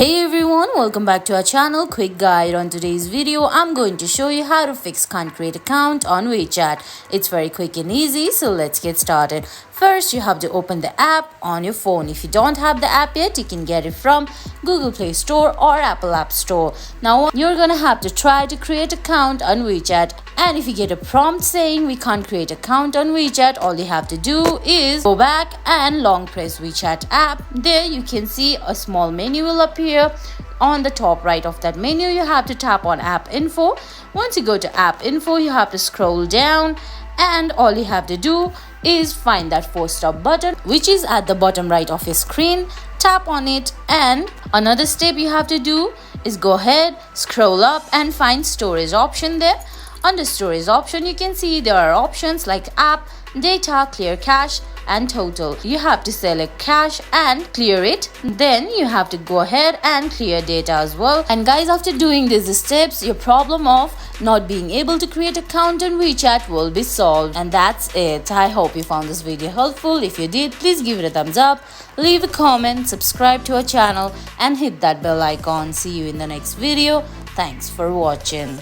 Hey everyone, welcome back to our channel. Quick guide. On today's video, I'm going to show you how to fix can't create account on WeChat. It's very quick and easy, so let's get started. First, you have to open the app on your phone. If you don't have the app yet, you can get it from Google Play Store or Apple App Store. Now, you're gonna have to try to create account on WeChat. And if you get a prompt saying we can't create account on WeChat, all you have to do is go back and long press WeChat app. There you can see a small menu will appear. On the top right of that menu, you have to tap on app info. Once you go to app info, you have to scroll down and all you have to do is find that 4-stop button which is at the bottom right of your screen. Tap on it, and another step you have to do is go ahead, scroll up and find storage option there. Under storage option, you can see there are options like app, data, clear cache and total. You have to select cache and clear it. Then you have to go ahead and clear data as well. And guys, after doing these steps, your problem of not being able to create account on WeChat will be solved. And that's it. I hope you found this video helpful. If you did, please give it a thumbs up, leave a comment, subscribe to our channel and hit that bell icon. See you in the next video. Thanks for watching.